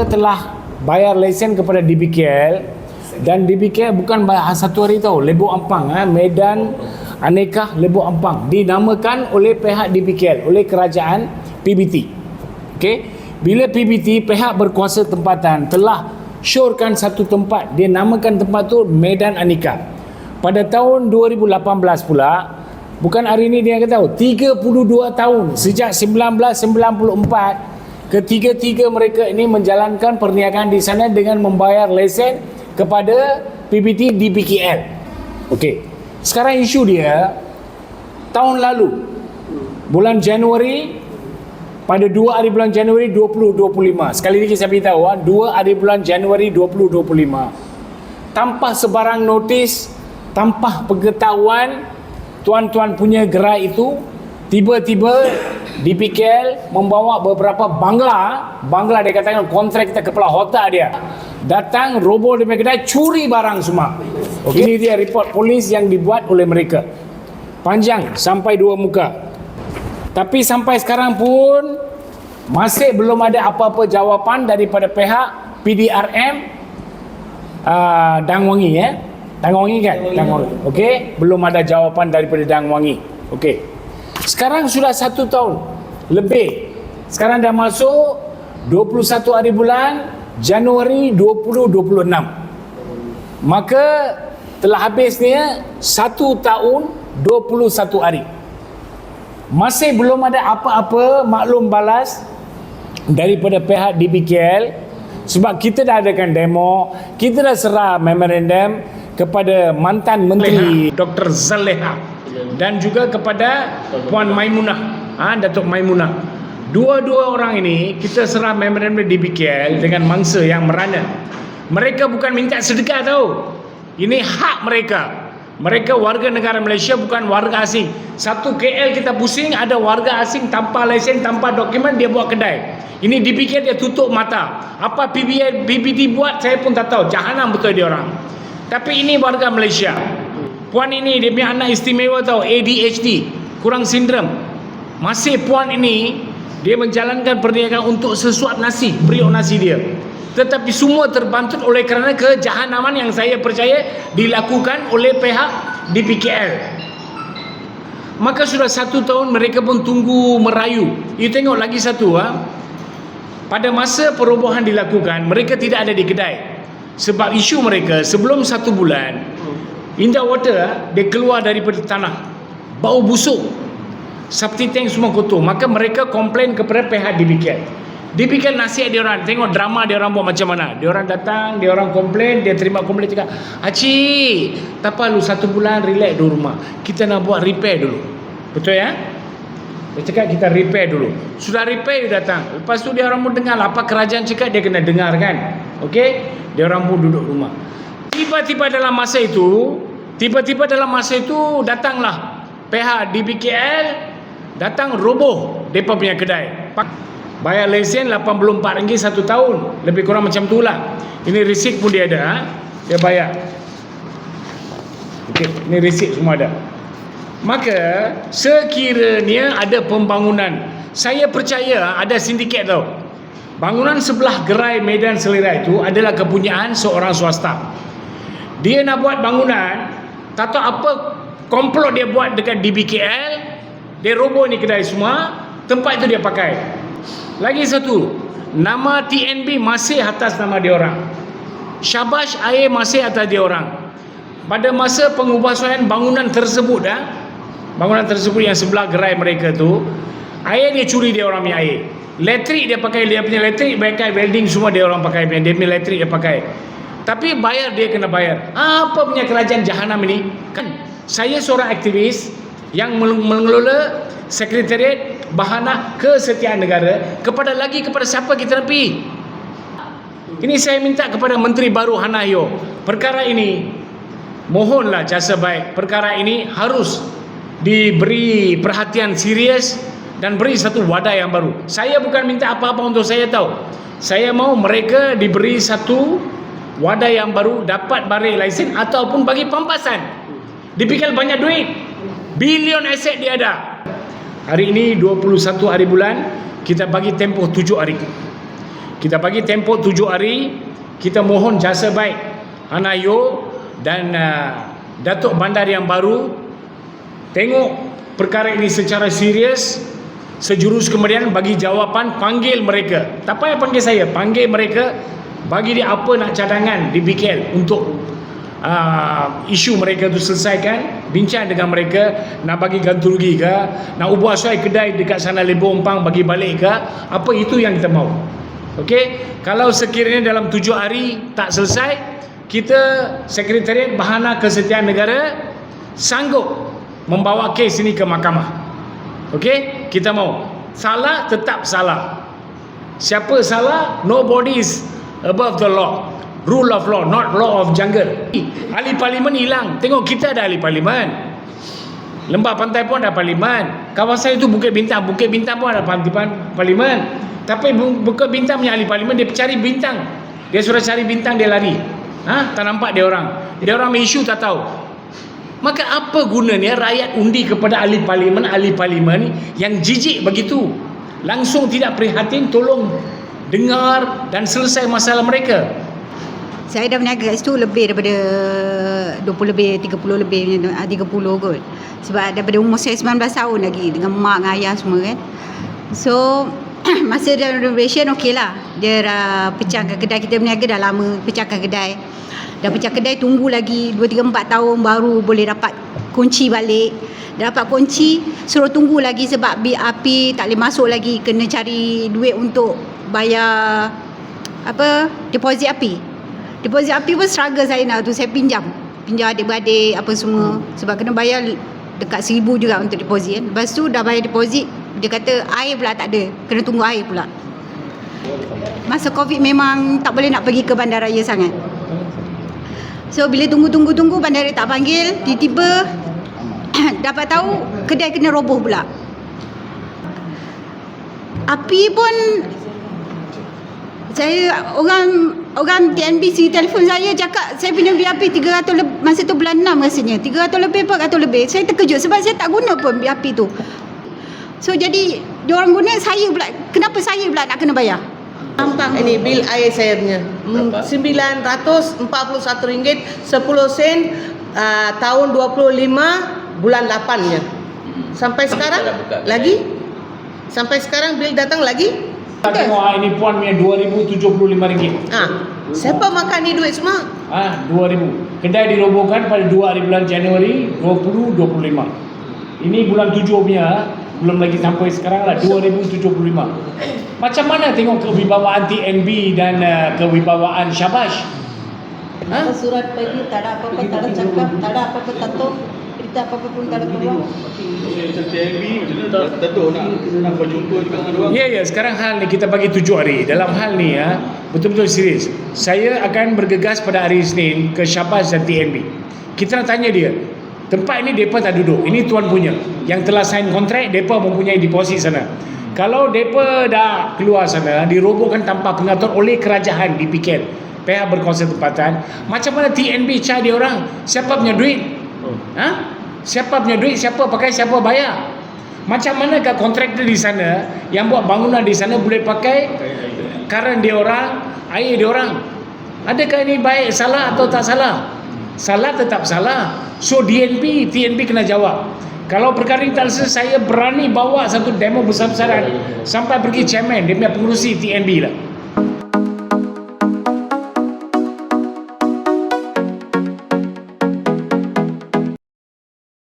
kita telah bayar lesen kepada DBKL, dan DBKL bukan bayar satu hari tau. Lebok Ampang, Medan Aneka Lebok Ampang dinamakan oleh pihak DBKL, oleh kerajaan PBT. Okey, bila PBT, pihak berkuasa tempatan, telah syorkan satu tempat, dia namakan tempat tu Medan Aneka. Pada tahun 2018 pula, bukan hari ini dia kata tahu, 32 tahun sejak 1994, ketiga-tiga mereka ini menjalankan perniagaan di sana dengan membayar lesen kepada PBT DBKL. Okey. Sekarang isu dia, tahun lalu bulan Januari, pada 2 hari bulan Januari 2025, sekali lagi saya beritahu, 2 hari bulan Januari 2025, tanpa sebarang notis, tanpa pengetahuan tuan-tuan punya gerai itu, tiba-tiba DBKL membawa beberapa bangla dia katakan kontraktor kepala otak dia, datang roboh di kedai, curi barang semua. Okay. Ini dia report polis yang dibuat oleh mereka, panjang sampai 2 muka. Tapi sampai sekarang pun masih belum ada apa-apa jawapan daripada pihak PDRM Dangwangi, Dangwangi kan? Dangwangi. Okey, belum ada jawapan daripada Dangwangi. Okey. Sekarang sudah 1 tahun lebih. Sekarang dah masuk 21 hari bulan Januari 2026. Maka telah habisnya 1 tahun 21 hari. Masih belum ada apa-apa maklum balas daripada pihak DBKL, sebab kita dah adakan demo, kita dah serah memorandum kepada mantan Menteri Dr. Zaleha dan juga kepada Puan Maimunah, Datuk Maimunah. Dua-dua orang ini kita serah memorandum DBKL dengan mangsa yang merana. Mereka bukan minta sedekah tau. Ini hak mereka. Mereka warga negara Malaysia, bukan warga asing. Satu KL kita pusing, ada warga asing tanpa lesen, tanpa dokumen, dia buat kedai. Ini DBKL dia tutup mata. Apa PBT buat saya pun tak tahu. Jahanam betul dia orang. Tapi ini warga Malaysia. Puan ini dia punya anak istimewa tau, ADHD, kurang sindrom. Masih puan ini dia menjalankan perniagaan untuk sesuap nasi, periuk nasi dia. Tetapi semua terbantut oleh kerana kejahanaman yang saya percaya dilakukan oleh pihak DBKL. Maka sudah 1 tahun mereka pun tunggu merayu. You tengok lagi satu, pada masa perobohan dilakukan, mereka tidak ada di kedai. Sebab isu mereka sebelum 1 bulan, Indah Water dia keluar daripada tanah, bau busuk, septic tank semua kotor. Maka mereka komplain kepada pihak DBKL. DBKL nasihat dia orang, tengok drama dia orang buat macam mana. Dia orang datang, dia orang komplain, dia terima komplain, cakap, "Acik, tak apa lu 1 bulan relax di rumah. Kita nak buat repair dulu." Betul ya? Dia cakap kita repair dulu. Sudah repair dia datang. Lepas tu dia orang pun dengar apa kerajaan cakap, dia kena dengar kan. Okey? Dia orang pun duduk rumah. Tiba-tiba dalam masa itu datanglah pihak DBKL, datang roboh depa punya kedai. Bayar lesen RM84 1 tahun, lebih kurang macam tu lah. Ini resit pun dia ada, dia bayar. Okey, ini resit semua ada. Maka sekiranya ada pembangunan, saya percaya ada sindiket tau. Bangunan sebelah gerai Medan Selera itu adalah kepunyaan seorang swasta. Dia nak buat bangunan, tak tahu apa komplot dia buat dekat DBKL, dia roboh ni kedai semua, tempat itu dia pakai. Lagi satu, nama TNB masih atas nama dia orang. Syabash Air masih atas dia orang. Pada masa pengubahan bangunan tersebut, bangunan tersebut yang sebelah gerai mereka tu, air dia curi dia orang punya air. Elektrik dia pakai, dia punya elektrik, pakai welding semua dia orang pakai, dia punya elektrik dia pakai. Tapi bayar dia kena bayar. Apa punya kerajaan jahanam ini? Kan saya seorang aktivis yang mengelola Sekretariat Bahanah Kesetiaan Negara. Kepada siapa kita nak pergi? Ini saya minta kepada Menteri baru Hanayo, perkara ini mohonlah jasa baik, perkara ini harus diberi perhatian serius dan beri satu wadah yang baru. Saya bukan minta apa-apa untuk saya tahu. Saya mau mereka diberi satu wadah yang baru, dapat bari lesen ataupun bagi pampasan. Dipikir banyak duit, bilion aset dia ada. Hari ini 21 hari bulan, kita bagi tempoh 7 hari. Kita bagi tempoh 7 hari. Kita mohon jasa baik Hanayo dan Datuk Bandar yang baru tengok perkara ini secara serius. Sejurus kemudian bagi jawapan, panggil mereka. Tak payah panggil saya, panggil mereka, bagi dia apa nak cadangan dibikin untuk isu mereka tu selesaikan. Bincang dengan mereka, nak bagi ganti rugi ke, nak ubah suai kedai dekat sana Lembong Empang bagi balik ke, apa itu yang kita mau. Okey, kalau sekiranya dalam 7 hari tak selesai, kita Sekretariat Bahana Kesetiaan Negara sanggup membawa kes ini ke mahkamah. Okey, kita mau. Salah tetap salah. Siapa salah, nobody is above the law. Rule of law, not law of jungle. Ahli parlimen hilang. Tengok kita ada ahli parlimen. Lembah Pantai pun ada parlimen. Kawasan itu Bukit Bintang. Bukit Bintang pun ada parlimen. Tapi Bukit Bintang punya ahli parlimen, dia cari bintang. Dia suruh cari bintang, dia lari. Tak nampak dia orang. Dia orang isu tak tahu. Maka apa gunanya rakyat undi kepada ahli parlimen yang jijik begitu? Langsung tidak prihatin, tolong dengar dan selesai masalah mereka. Saya dah berniaga kat situ lebih daripada 20 lebih, 30 lebih, 30 kot. Sebab daripada umur saya 19 tahun lagi dengan mak dengan ayah semua kan. So masa dalam renovation okey lah. Dia dah pecahkan kedai, kita berniaga dah lama, pecahkan kedai. Dah pecah kedai, tunggu lagi 2, 3, 4 tahun baru boleh dapat kunci balik. Dah dapat kunci, suruh tunggu lagi sebab bil api tak boleh masuk lagi, kena cari duit untuk bayar deposit api. Deposit api pun struggle saya nak tu, saya pinjam adik-beradik apa semua sebab kena bayar dekat 1,000 juga untuk deposit kan. Lepas tu dah bayar deposit, dia kata air pula tak ada, kena tunggu air pula. Masa Covid memang tak boleh nak pergi ke bandaraya sangat. So bila tunggu bandaraya tak panggil, tiba-tiba dapat tahu kedai kena roboh pula. Api pun saya orang TNB telefon saya cakap saya punya bil api 300 lebih, masa tu bulan 6 rasanya 300 lebih 400 lebih. Saya terkejut sebab saya tak guna pun bil api tu. So jadi diorang guna, saya pula, kenapa saya pula nak kena bayar? Ini bil air saya punya RM941.10 tahun 25 bulan 8-nya. Sampai sekarang lagi? Sampai sekarang bil datang lagi? Tak tengok ini puan punya RM2,075. Siapa makan ni duit semua? 2,000. Kedai dirobohkan pada 2 hari bulan Januari 2025. Ini bulan 7 punya, belum lagi sampai sekarang lah, 2,075. Macam mana tengok kewibawaan TNB dan kewibawaan Syabash? Surat pergi, tak ada apa-apa, tak ada cakap, tak ada apa-apa tatung, berita apa-apa pun tak ada keluar. Ya, sekarang hal ni kita bagi 7 hari. Dalam hal ni betul-betul serius. Saya akan bergegas pada hari Isnin ke Syabash dan TNB. Kita nak tanya dia, tempat ini mereka tak duduk. Ini tuan punya. Yang telah sign kontrak, mereka mempunyai deposit sana. Kalau mereka dah keluar sana, dirobohkan tanpa pengatur oleh kerajaan di PKN, pihak berkuasa tempatan, macam mana TNB cari dia orang? Siapa punya duit? Siapa punya duit? Siapa pakai? Siapa bayar? Macam manakah kontraktor di sana yang buat bangunan di sana boleh pakai karen dia orang, air dia orang? Adakah ini baik, salah atau tak salah? Salah tetap salah. So TNB kena jawab. Kalau perkara ini tak selesai, saya berani bawa satu demo besar-besaran sampai pergi chairman, dia punya pengurusi TNB lah.